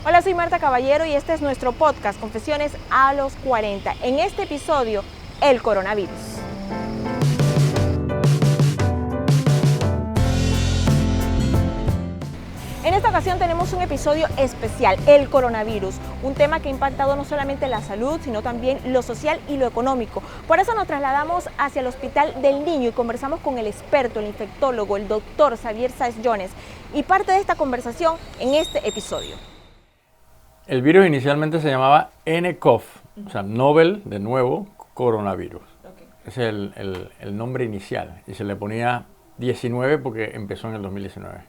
Hola, soy Marta Caballero y este es nuestro podcast Confesiones a los 40. En este episodio, el coronavirus. En esta ocasión tenemos un episodio especial, el coronavirus, un tema que ha impactado no solamente la salud, sino también lo social y lo económico. Por eso nos trasladamos hacia el Hospital del Niño y conversamos con el experto, el infectólogo, el doctor Xavier Sáez Jones, y parte de esta conversación en este episodio. El virus inicialmente se llamaba nCoV, o sea, novel, de nuevo, coronavirus. Okay. Ese es el nombre inicial y se le ponía 19 porque empezó en el 2019.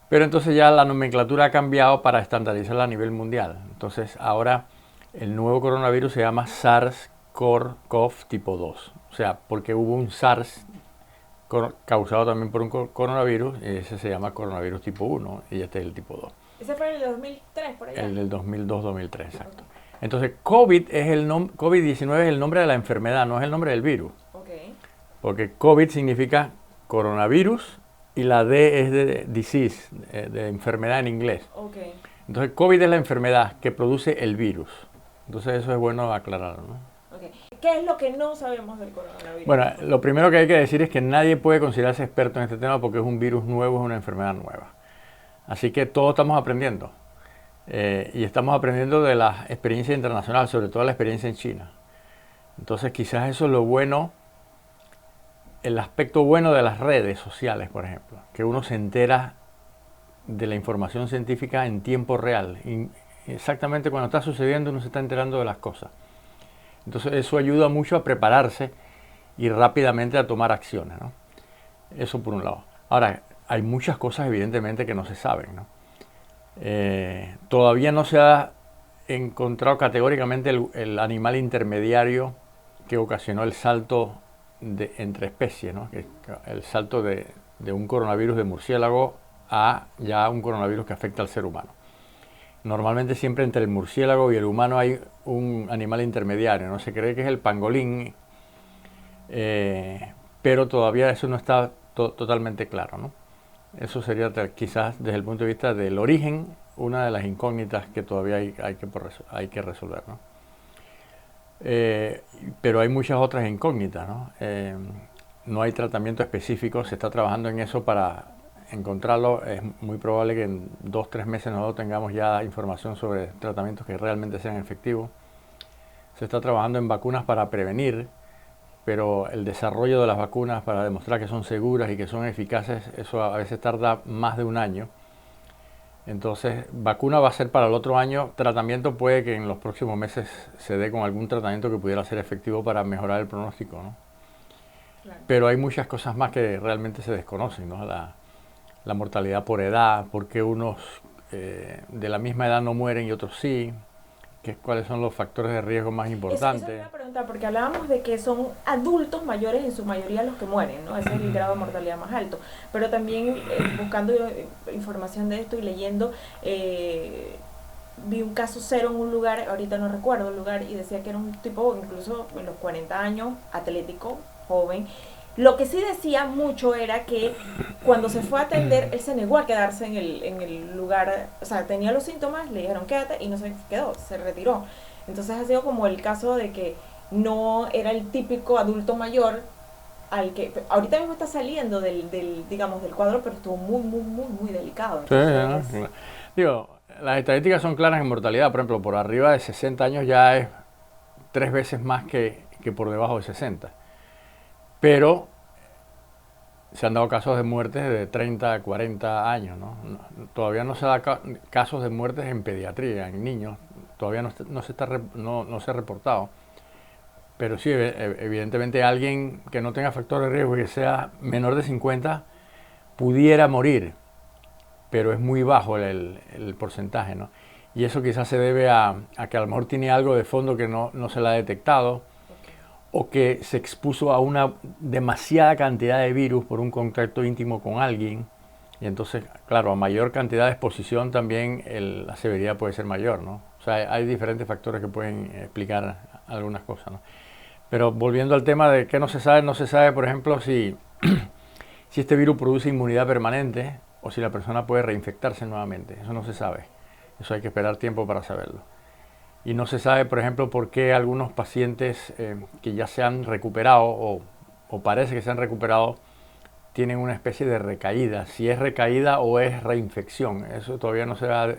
Pero entonces ya la nomenclatura ha cambiado para estandarizarla a nivel mundial. Entonces ahora el nuevo coronavirus se llama SARS-CoV tipo 2. O sea, porque hubo un SARS causado también por un coronavirus y ese se llama coronavirus tipo 1 y este es el tipo 2. ¿Ese fue en el 2003 por allá? El del 2002-2003, exacto. Okay. Entonces COVID-19 es el nombre de la enfermedad, no es el nombre del virus. Okay. Porque COVID significa coronavirus y la D es de disease, de enfermedad en inglés. Okay. Entonces, COVID es la enfermedad que produce el virus. Entonces, eso es bueno aclararlo, ¿no? Okay. ¿Qué es lo que no sabemos del coronavirus? Bueno, lo primero que hay que decir es que nadie puede considerarse experto en este tema porque es un virus nuevo, es una enfermedad nueva. Así que todos estamos aprendiendo. Y estamos aprendiendo de la experiencia internacional, sobre todo la experiencia en China. Entonces, quizás eso es lo bueno. El aspecto bueno de las redes sociales, por ejemplo, que uno se entera de la información científica en tiempo real. Y exactamente cuando está sucediendo uno se está enterando de las cosas. Entonces eso ayuda mucho a prepararse y rápidamente a tomar acciones, ¿no? Eso por un lado. Ahora, hay muchas cosas evidentemente que no se saben, ¿no? Todavía no se ha encontrado categóricamente el animal intermediario que ocasionó el salto entre especies, ¿no? El salto de un coronavirus de murciélago a ya un coronavirus que afecta al ser humano. Normalmente siempre entre el murciélago y el humano hay un animal intermediario, ¿no? Se cree que es el pangolín, pero todavía eso no está totalmente claro, ¿no? Eso sería quizás desde el punto de vista del origen una de las incógnitas que todavía hay que resolver, ¿no? Pero hay muchas otras incógnitas, ¿no? No hay tratamiento específico, se está trabajando en eso para encontrarlo. Es muy probable que en 2-3 meses nosotros tengamos ya información sobre tratamientos que realmente sean efectivos. Se está trabajando en vacunas para prevenir, pero el desarrollo de las vacunas para demostrar que son seguras y que son eficaces, eso a veces tarda más de un año. Entonces, vacuna va a ser para el otro año, tratamiento puede que en los próximos meses se dé con algún tratamiento que pudiera ser efectivo para mejorar el pronóstico, ¿no? Claro. Pero hay muchas cosas más que realmente se desconocen, ¿no? La mortalidad por edad, por qué unos de la misma edad no mueren y otros sí, cuáles son los factores de riesgo más importantes. Eso me voy a preguntar, porque hablábamos de que son adultos mayores en su mayoría los que mueren, ¿no? Ese es el grado de mortalidad más alto. Pero también buscando información de esto y leyendo, vi un caso cero en un lugar, ahorita no recuerdo el lugar, y decía que era un tipo incluso en los 40 años, atlético, joven. Lo que sí decía mucho era que cuando se fue a atender, él se negó a quedarse en el lugar, o sea, tenía los síntomas, le dijeron quédate y no se quedó, se retiró. Entonces ha sido como el caso de que no era el típico adulto mayor al que ahorita mismo está saliendo del cuadro, pero estuvo muy delicado. Entonces, sí, digo, las estadísticas son claras en mortalidad. Por ejemplo, por arriba de 60 años ya es 3 veces más que por debajo de 60. Pero se han dado casos de muertes de 30 a 40 años, ¿no? Todavía no se da casos de muertes en pediatría, en niños. Todavía no se ha reportado. Pero sí, evidentemente alguien que no tenga factores de riesgo y que sea menor de 50 pudiera morir, pero es muy bajo el porcentaje, ¿no? Y eso quizás se debe a que a lo mejor tiene algo de fondo que no se le ha detectado, o que se expuso a una demasiada cantidad de virus por un contacto íntimo con alguien. Y entonces, claro, a mayor cantidad de exposición también la severidad puede ser mayor, ¿no? O sea, hay diferentes factores que pueden explicar algunas cosas, ¿no? Pero volviendo al tema de qué no se sabe, por ejemplo, si este virus produce inmunidad permanente o si la persona puede reinfectarse nuevamente. Eso no se sabe. Eso hay que esperar tiempo para saberlo. Y no se sabe, por ejemplo, por qué algunos pacientes que ya se han recuperado o parece que se han recuperado tienen una especie de recaída. Si es recaída o es reinfección, eso todavía no se ha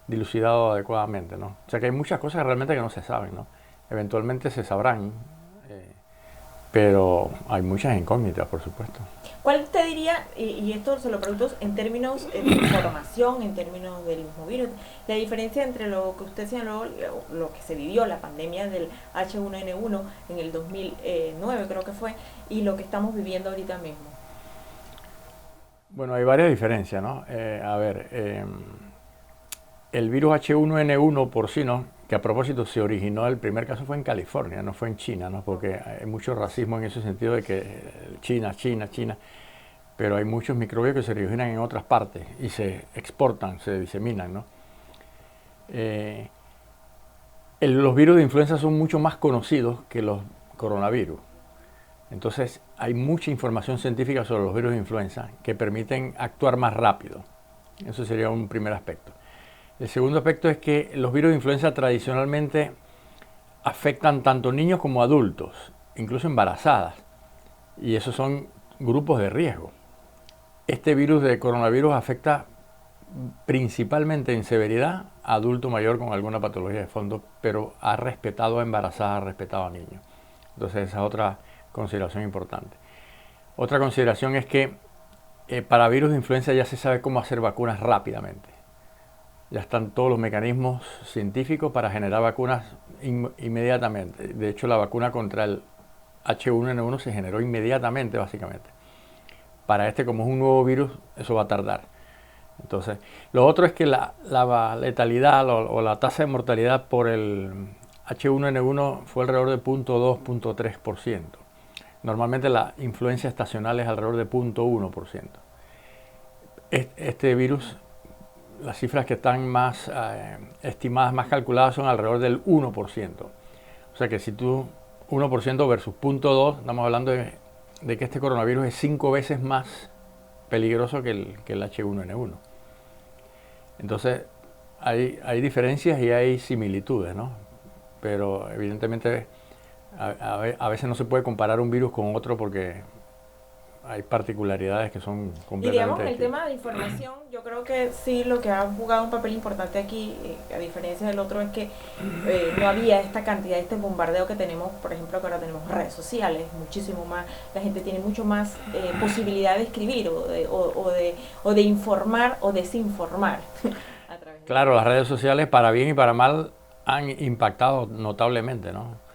dilucidado adecuadamente, ¿no? O sea que hay muchas cosas realmente que no se saben, ¿no? Eventualmente se sabrán, pero hay muchas incógnitas, por supuesto. ¿Cuál te diría, y esto se lo pregunto en términos de información, en términos del mismo virus, la diferencia entre lo que usted señaló, lo que se vivió, la pandemia del H1N1 en el 2009 creo que fue, y lo que estamos viviendo ahorita mismo? Bueno, hay varias diferencias, ¿no? El virus H1N1 porcino, que a propósito se originó, el primer caso fue en California, no fue en China, ¿no? Porque hay mucho racismo en ese sentido de que China, pero hay muchos microbios que se originan en otras partes y se exportan, se diseminan, ¿no? Los virus de influenza son mucho más conocidos que los coronavirus. Entonces hay mucha información científica sobre los virus de influenza que permiten actuar más rápido. Eso sería un primer aspecto. El segundo aspecto es que los virus de influenza tradicionalmente afectan tanto niños como adultos, incluso embarazadas, y esos son grupos de riesgo. Este virus de coronavirus afecta principalmente en severidad a adulto mayor con alguna patología de fondo, pero ha respetado a embarazadas, ha respetado a niños. Entonces esa es otra consideración importante. Otra consideración es que para virus de influenza ya se sabe cómo hacer vacunas rápidamente. Ya están todos los mecanismos científicos para generar vacunas inmediatamente. De hecho, la vacuna contra el H1N1 se generó inmediatamente, básicamente. Para este, como es un nuevo virus, eso va a tardar. Entonces, lo otro es que la letalidad o la tasa de mortalidad por el H1N1 fue alrededor de 0.2, 0.3%. Normalmente la influencia estacional es alrededor de 0.1%. Este virus, las cifras que están más estimadas, más calculadas, son alrededor del 1%. O sea que si tú 1% versus 0.2, estamos hablando de que este coronavirus es 5 veces más peligroso que el H1N1. Entonces hay diferencias y hay similitudes, ¿no? Pero evidentemente a veces no se puede comparar un virus con otro porque hay particularidades que son completamente... Y digamos, en el tema de información, yo creo que sí lo que ha jugado un papel importante aquí, a diferencia del otro, es que no había esta cantidad, este bombardeo que tenemos, por ejemplo, que ahora tenemos redes sociales, muchísimo más, la gente tiene mucho más posibilidad de escribir o de informar o desinformar. Claro, las redes sociales para bien y para mal han impactado notablemente, ¿no?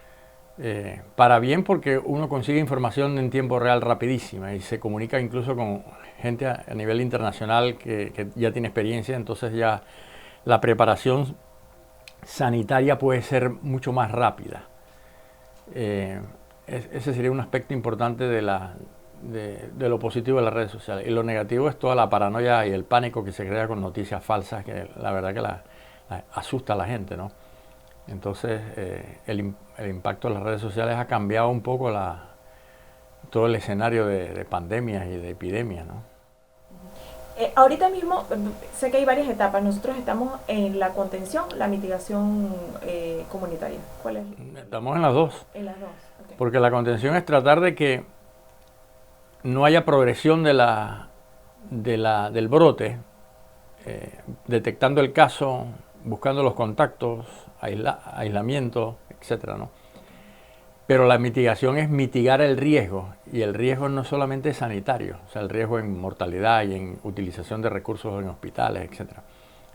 Para bien porque uno consigue información en tiempo real rapidísima y se comunica incluso con gente a nivel internacional que ya tiene experiencia, entonces ya la preparación sanitaria puede ser mucho más rápida. Ese sería un aspecto importante de lo positivo de las redes sociales. Y lo negativo es toda la paranoia y el pánico que se crea con noticias falsas, que la verdad que asusta a la gente, ¿no? Entonces, el impacto de las redes sociales ha cambiado un poco todo el escenario de pandemias y de epidemias, ¿no? Ahorita mismo, sé que hay varias etapas. Nosotros estamos en la contención, la mitigación comunitaria. ¿Cuál es? Estamos en las dos. En las dos, okay. Porque la contención es tratar de que no haya progresión del brote, detectando el caso, buscando los contactos, aislamiento, etcétera, ¿no? Pero la mitigación es mitigar el riesgo, y el riesgo no solamente es sanitario, o sea, el riesgo en mortalidad y en utilización de recursos en hospitales, etcétera.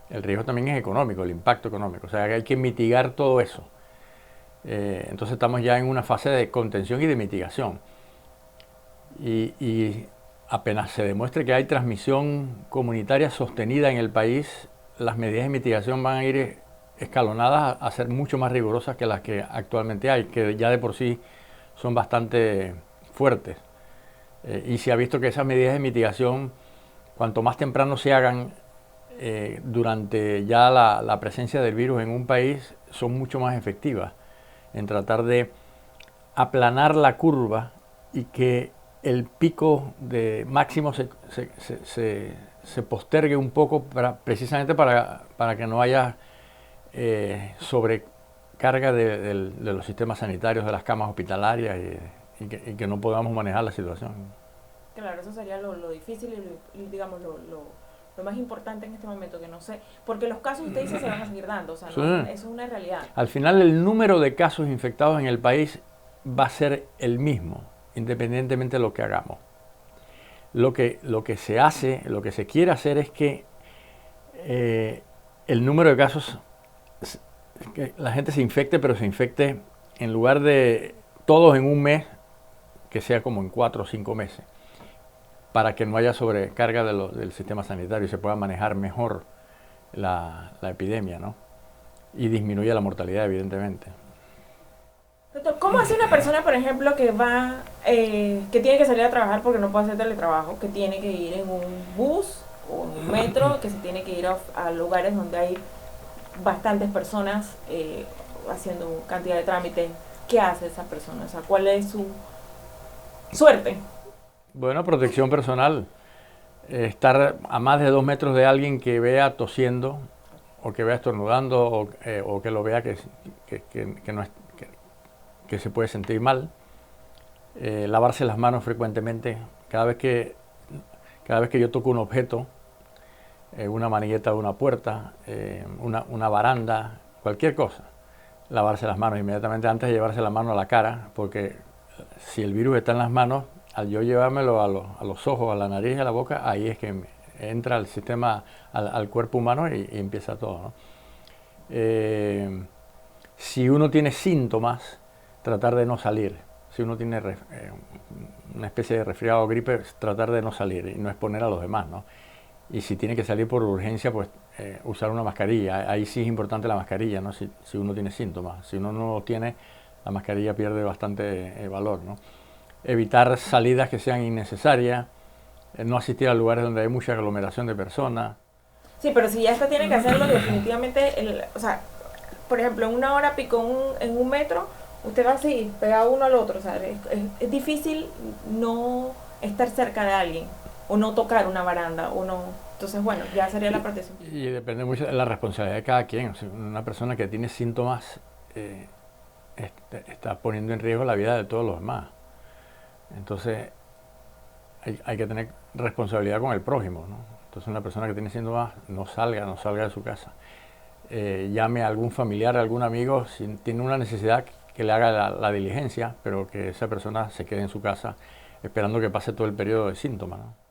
El riesgo también es económico, el impacto económico, o sea, que hay que mitigar todo eso. Entonces estamos ya en una fase de contención y de mitigación. Y apenas se demuestre que hay transmisión comunitaria sostenida en el país, las medidas de mitigación van a ir escalonadas a ser mucho más rigurosas que las que actualmente hay, que ya de por sí son bastante fuertes. Y se ha visto que esas medidas de mitigación, cuanto más temprano se hagan durante ya la presencia del virus en un país, son mucho más efectivas en tratar de aplanar la curva y que el pico de máximo se postergue un poco precisamente para que no haya sobrecarga de los sistemas sanitarios, de las camas hospitalarias y que no podamos manejar la situación. Claro, eso sería lo difícil y digamos lo más importante en este momento, que no sé, porque los casos usted dice se van a seguir dando, o sea, Sí. no, eso es una realidad. Al final el número de casos infectados en el país va a ser el mismo, independientemente de lo que hagamos. Lo que se hace, lo que se quiere hacer es que el número de casos, que la gente se infecte, pero se infecte en lugar de todos en un mes, que sea como en 4 o 5 meses, para que no haya sobrecarga del sistema sanitario y se pueda manejar mejor la epidemia, ¿no? Y disminuye la mortalidad, evidentemente. Doctor, ¿cómo hace una persona, por ejemplo, que que tiene que salir a trabajar porque no puede hacer teletrabajo, que tiene que ir en un bus o en un metro, que se tiene que ir a lugares donde hay bastantes personas haciendo cantidad de trámites? ¿Qué hace esa persona? O sea, ¿cuál es su suerte? Bueno, protección personal. Estar a más de 2 metros de alguien que vea tosiendo o que vea estornudando o que lo vea que no es, que se puede sentir mal. Lavarse las manos frecuentemente. Cada vez que yo toco un objeto, una manigueta de una puerta, una baranda, cualquier cosa, lavarse las manos inmediatamente antes de llevarse la mano a la cara, porque si el virus está en las manos, al yo llevármelo a los ojos, a la nariz y a la boca, ahí es que entra al sistema, al cuerpo humano y empieza todo, ¿no? Si uno tiene síntomas, tratar de no salir. Si uno tiene una especie de resfriado o gripe, tratar de no salir y no exponer a los demás, ¿no? Y si tiene que salir por urgencia, pues usar una mascarilla. Ahí sí es importante la mascarilla, ¿no? Si uno tiene síntomas. Si uno no lo tiene, la mascarilla pierde bastante valor, ¿no? Evitar salidas que sean innecesarias, no asistir a lugares donde hay mucha aglomeración de personas. Sí, pero si ya esta tiene que hacerlo, definitivamente, o sea, por ejemplo, en una hora pico en un metro, usted va así, pegado uno al otro, o sea, es difícil no estar cerca de alguien, o no tocar una baranda, o no. Entonces, bueno, ya sería la protección. Y depende mucho de la responsabilidad de cada quien. O sea, una persona que tiene síntomas está poniendo en riesgo la vida de todos los demás. Entonces, hay que tener responsabilidad con el prójimo, ¿no? Entonces, una persona que tiene síntomas, no salga de su casa. Llame a algún familiar, a algún amigo, si tiene una necesidad, que le haga la diligencia, pero que esa persona se quede en su casa esperando que pase todo el periodo de síntomas, ¿no?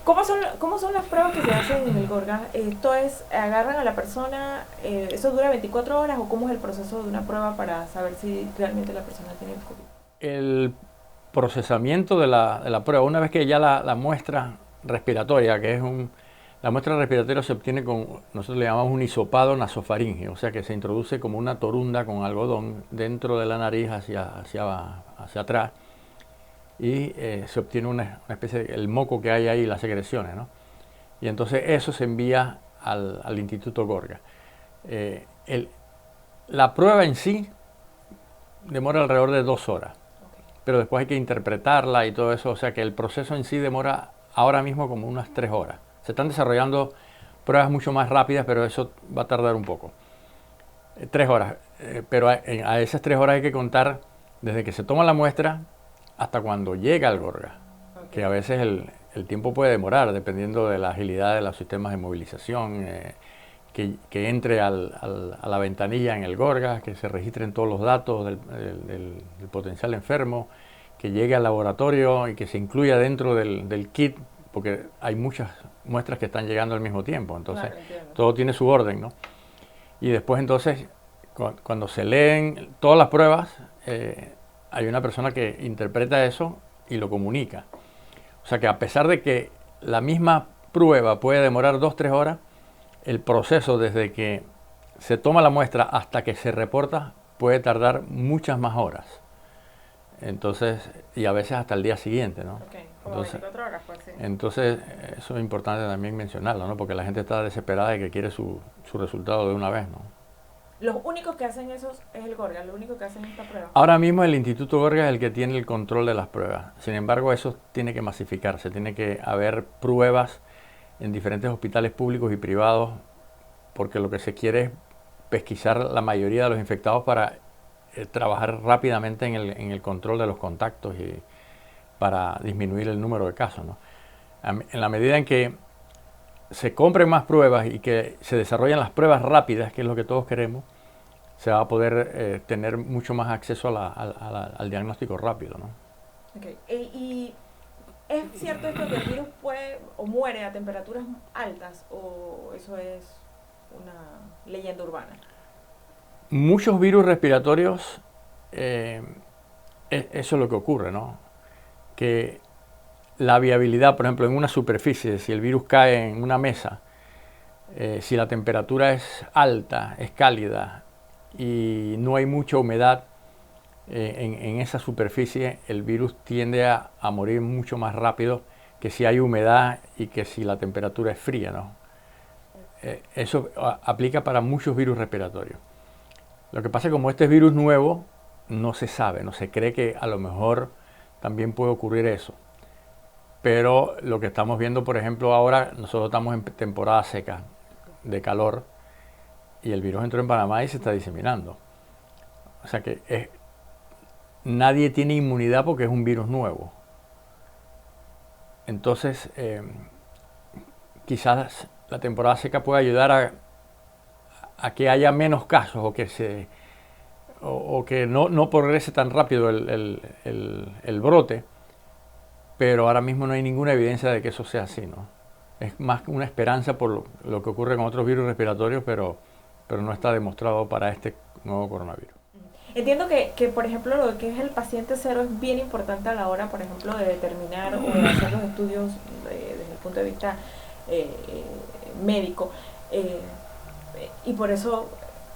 ¿Cómo son las pruebas que se hacen en el Gorga? Esto es, agarran a la persona, ¿eso dura 24 horas o cómo es el proceso de una prueba para saber si realmente la persona tiene el COVID? El procesamiento de la prueba, una vez que ya la muestra respiratoria, que es la muestra respiratoria se obtiene con, nosotros le llamamos un hisopado nasofaringeo, o sea que se introduce como una torunda con algodón dentro de la nariz hacia atrás y se obtiene una especie de el moco que hay ahí, las secreciones, ¿no? Y entonces eso se envía al Instituto Gorga. La prueba en sí demora alrededor de 2 horas, pero después hay que interpretarla y todo eso, o sea que el proceso en sí demora ahora mismo como unas 3 horas. Se están desarrollando pruebas mucho más rápidas, pero eso va a tardar un poco. 3 horas, pero a esas 3 horas hay que contar desde que se toma la muestra hasta cuando llega al Gorga, que a veces el tiempo puede demorar dependiendo de la agilidad de los sistemas de movilización, que entre a la ventanilla en el Gorga, que se registren todos los datos del potencial enfermo, que llegue al laboratorio y que se incluya dentro del kit, porque hay muchas muestras que están llegando al mismo tiempo, entonces claro, todo tiene su orden, ¿no? Y después entonces, cuando se leen todas las pruebas, hay una persona que interpreta eso y lo comunica. O sea que a pesar de que la misma prueba puede demorar 2-3 horas, el proceso desde que se toma la muestra hasta que se reporta puede tardar muchas más horas. Entonces, y a veces hasta el día siguiente, ¿no? Okay, como 24 horas, pues sí. Entonces, eso es importante también mencionarlo, ¿no? Porque la gente está desesperada y que quiere su resultado de una vez, ¿no? Los únicos que hacen eso es el Gorga, lo único que hacen esta prueba. Ahora mismo el Instituto Gorga es el que tiene el control de las pruebas. Sin embargo, eso tiene que masificarse, tiene que haber pruebas en diferentes hospitales públicos y privados porque lo que se quiere es pesquisar la mayoría de los infectados para trabajar rápidamente en el control de los contactos y para disminuir el número de casos, ¿no? En la medida en que se compren más pruebas y que se desarrollen las pruebas rápidas, que es lo que todos queremos, se va a poder tener mucho más acceso al diagnóstico rápido, ¿no? Okay. ¿Y es cierto esto que el virus puede o muere a temperaturas altas o eso es una leyenda urbana? Muchos virus respiratorios, eso es lo que ocurre, ¿no? Que la viabilidad, por ejemplo, en una superficie, si el virus cae en una mesa, si la temperatura es alta, es cálida y no hay mucha humedad en esa superficie, el virus tiende a morir mucho más rápido que si hay humedad y que si la temperatura es fría, ¿no? Eso aplica para muchos virus respiratorios. Lo que pasa es que como este virus nuevo, no se sabe, no se cree que a lo mejor también puede ocurrir eso. Pero lo que estamos viendo, por ejemplo, ahora, nosotros estamos en temporada seca, de calor, y el virus entró en Panamá y se está diseminando. O sea que nadie tiene inmunidad porque es un virus nuevo. Entonces, quizás la temporada seca pueda ayudar a que haya menos casos o que no progrese tan rápido el brote, pero ahora mismo no hay ninguna evidencia de que eso sea así, ¿no? Es más una esperanza por lo que ocurre con otros virus respiratorios, pero no está demostrado para este nuevo coronavirus. Entiendo que, por ejemplo, lo que es el paciente cero es bien importante a la hora, por ejemplo, de determinar o de hacer los estudios desde el punto de vista médico. Y por eso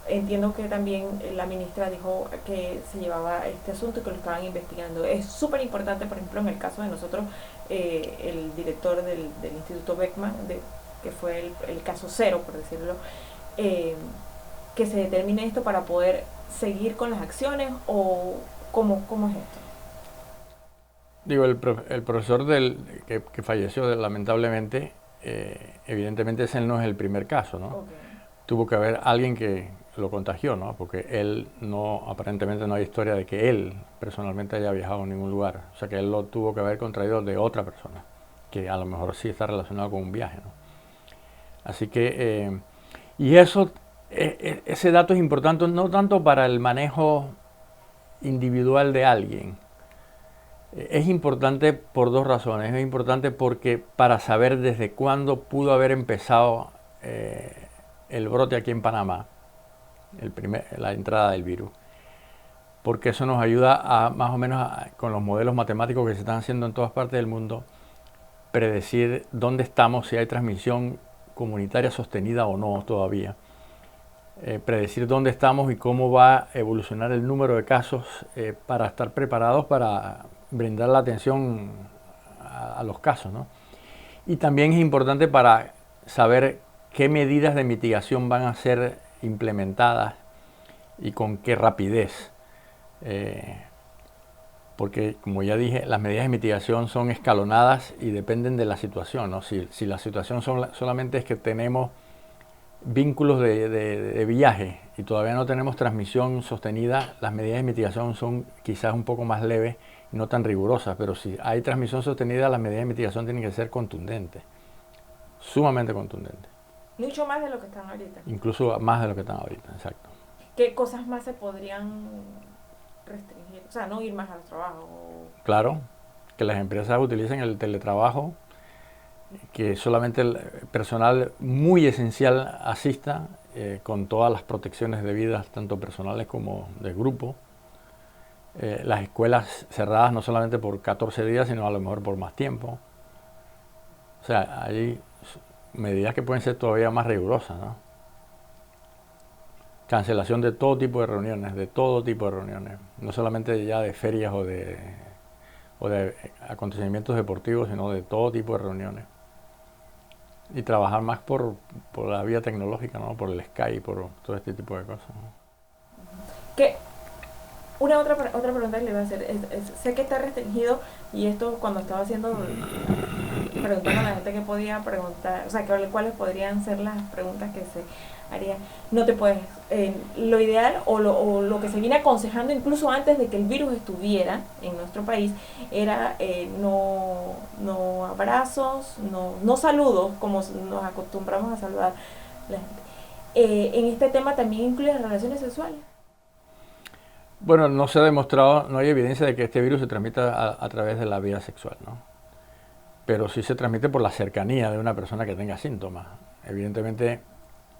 entiendo que también la ministra dijo que se llevaba este asunto y que lo estaban investigando. Es súper importante, por ejemplo, en el caso de nosotros, el director del Instituto Beckman, que fue el caso cero, por decirlo, que se determine esto para poder seguir con las acciones o cómo es esto. Digo, el profesor que falleció lamentablemente, evidentemente ese no es el primer caso, ¿no? Okay. Tuvo que haber alguien que lo contagió, ¿no? Porque él aparentemente no hay historia de que él personalmente haya viajado a ningún lugar. O sea que él lo tuvo que haber contraído de otra persona, que a lo mejor sí está relacionado con un viaje, ¿no? Así que, y ese dato es importante no tanto para el manejo individual de alguien. Es importante por dos razones. Es importante porque para saber desde cuándo pudo haber empezado el brote aquí en Panamá, la entrada del virus, porque eso nos ayuda a más o menos con los modelos matemáticos que se están haciendo en todas partes del mundo, predecir dónde estamos, si hay transmisión comunitaria sostenida o no todavía, predecir dónde estamos y cómo va a evolucionar el número de casos para estar preparados para brindar la atención a los casos, ¿no? Y también es importante para saber qué medidas de mitigación van a ser implementadas y con qué rapidez. Porque, como ya dije, las medidas de mitigación son escalonadas y dependen de la situación, ¿no? Si la situación solamente es que tenemos vínculos de viaje y todavía no tenemos transmisión sostenida, las medidas de mitigación son quizás un poco más leves y no tan rigurosas, pero si hay transmisión sostenida, las medidas de mitigación tienen que ser contundentes, sumamente contundentes. Mucho más de lo que están ahorita. Incluso más de lo que están ahorita, exacto. ¿Qué cosas más se podrían restringir? O sea, no ir más al trabajo. Claro, que las empresas utilicen el teletrabajo, que solamente el personal muy esencial asista con todas las protecciones debidas, tanto personales como de grupo. Las escuelas cerradas no solamente por 14 días, sino a lo mejor por más tiempo. O sea, hay medidas que pueden ser todavía más rigurosas, ¿no? Cancelación de todo tipo de reuniones, no solamente ya de ferias o de acontecimientos deportivos, sino de todo tipo de reuniones. Y trabajar más por la vía tecnológica, ¿no? Por el Skype, por todo este tipo de cosas, ¿no? Una otra pregunta que le voy a hacer sé que está restringido, y esto cuando estaba haciendo preguntando a la gente que podía preguntar, o sea, cuáles podrían ser las preguntas que se área, no te puedes, lo ideal o lo que se viene aconsejando incluso antes de que el virus estuviera en nuestro país era no abrazos, no saludos como nos acostumbramos a saludar la gente. En este tema también incluye las relaciones sexuales. Bueno, no se ha demostrado, no hay evidencia de que este virus se transmita a través de la vía sexual, ¿no? Pero sí se transmite por la cercanía de una persona que tenga síntomas. Evidentemente,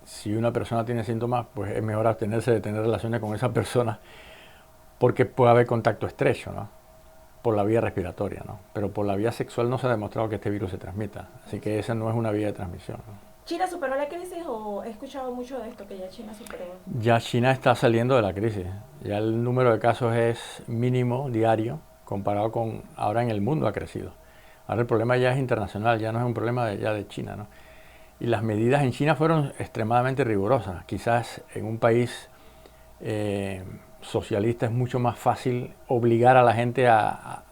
si una persona tiene síntomas, pues es mejor abstenerse de tener relaciones con esa persona porque puede haber contacto estrecho, ¿no? Por la vía respiratoria, ¿no? Pero por la vía sexual no se ha demostrado que este virus se transmita. Así que esa no es una vía de transmisión, ¿no? ¿China superó la crisis o he escuchado mucho de esto, que ya China superó? Ya China está saliendo de la crisis. Ya el número de casos es mínimo diario comparado con ahora en el mundo ha crecido. Ahora el problema ya es internacional, ya no es un problema ya de China, ¿no? Y las medidas en China fueron extremadamente rigurosas. Quizás en un país socialista es mucho más fácil obligar a la gente a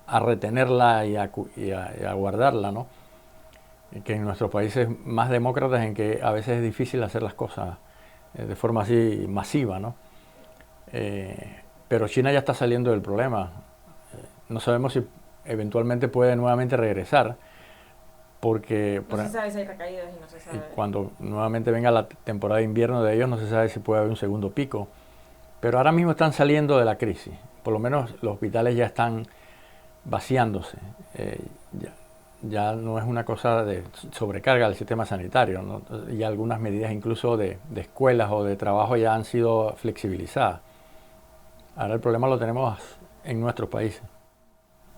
retenerla y a guardarla, ¿no? Que en nuestros países más demócratas en que a veces es difícil hacer las cosas de forma así masiva, ¿no? Pero China ya está saliendo del problema. No sabemos si eventualmente puede nuevamente regresar, porque no se sabe si hay recaídas y no se sabe. Cuando nuevamente venga la temporada de invierno de ellos no se sabe si puede haber un segundo pico. Pero ahora mismo están saliendo de la crisis. Por lo menos los hospitales ya están vaciándose. Ya no es una cosa de sobrecarga del sistema sanitario, ¿no? Y algunas medidas incluso de escuelas o de trabajo ya han sido flexibilizadas. Ahora el problema lo tenemos en nuestros países.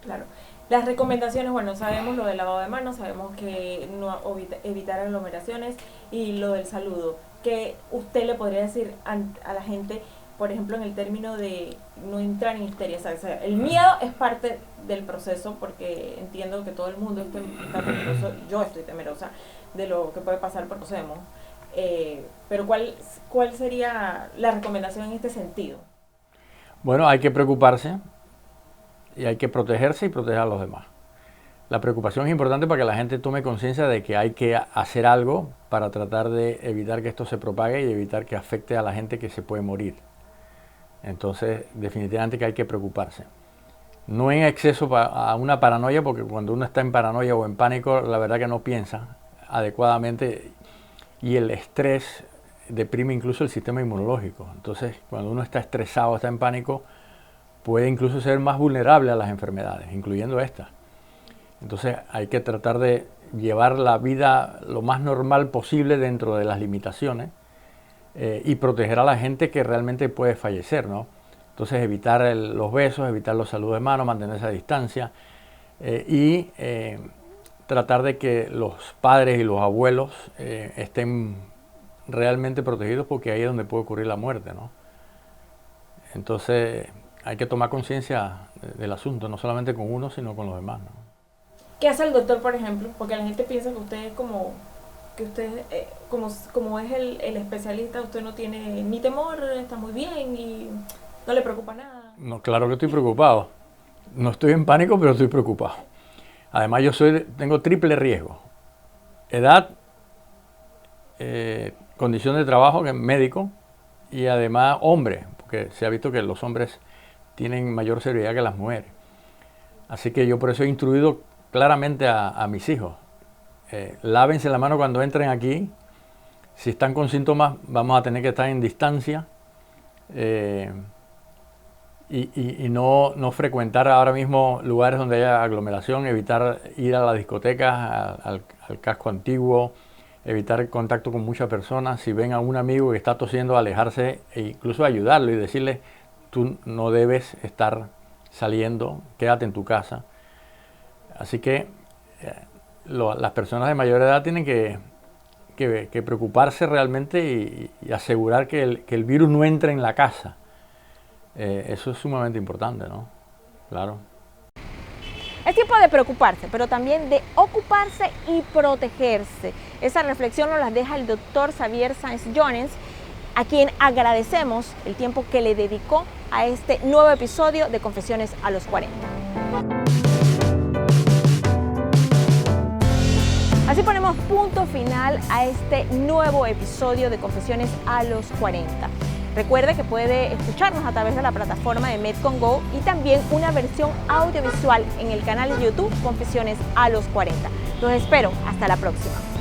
Claro. Las recomendaciones, bueno, sabemos lo del lavado de manos, sabemos que no evitar aglomeraciones y lo del saludo. ¿Qué usted le podría decir a la gente, por ejemplo, en el término de no entrar en histeria? O sea, el miedo es parte del proceso porque entiendo que todo el mundo está temeroso, yo estoy temerosa de lo que puede pasar porque conocemos. Pero ¿cuál sería la recomendación en este sentido? Bueno, hay que preocuparse y hay que protegerse y proteger a los demás. La preocupación es importante para que la gente tome conciencia de que hay que hacer algo para tratar de evitar que esto se propague y evitar que afecte a la gente que se puede morir. Entonces, definitivamente que hay que preocuparse. No en exceso a una paranoia, porque cuando uno está en paranoia o en pánico, la verdad que no piensa adecuadamente y el estrés deprime incluso el sistema inmunológico. Entonces, cuando uno está estresado, está en pánico, puede incluso ser más vulnerable a las enfermedades, incluyendo estas. Entonces hay que tratar de llevar la vida lo más normal posible dentro de las limitaciones y proteger a la gente que realmente puede fallecer, ¿no? Entonces evitar los besos, evitar los saludos de mano, mantener esa distancia y tratar de que los padres y los abuelos estén realmente protegidos porque ahí es donde puede ocurrir la muerte, ¿no? Entonces hay que tomar conciencia del asunto, no solamente con uno, sino con los demás, ¿no? ¿Qué hace el doctor, por ejemplo? Porque la gente piensa que usted es como es el especialista, usted no tiene ni temor, está muy bien y no le preocupa nada. No, claro que estoy preocupado. No estoy en pánico, pero estoy preocupado. Además, tengo triple riesgo. Edad, condición de trabajo, que es médico, y además hombre, porque se ha visto que los hombres tienen mayor severidad que las mujeres. Así que yo por eso he instruido claramente a mis hijos. Lávense la mano cuando entren aquí. Si están con síntomas, vamos a tener que estar en distancia. Y no frecuentar ahora mismo lugares donde haya aglomeración, evitar ir a las discotecas, al casco antiguo, evitar el contacto con muchas personas. Si ven a un amigo que está tosiendo, alejarse e incluso ayudarlo y decirle: tú no debes estar saliendo, quédate en tu casa. Así que las personas de mayor edad tienen que preocuparse realmente y asegurar que el virus no entre en la casa. Eso es sumamente importante, ¿no? Claro. Es tiempo de preocuparse, pero también de ocuparse y protegerse. Esa reflexión nos la deja el doctor Xavier Sáenz Jones, a quien agradecemos el tiempo que le dedicó a este nuevo episodio de Confesiones a los 40. Así ponemos punto final a este nuevo episodio de Confesiones a los 40. Recuerde que puede escucharnos a través de la plataforma de Medcon Go y también una versión audiovisual en el canal de YouTube Confesiones a los 40. Los espero. Hasta la próxima.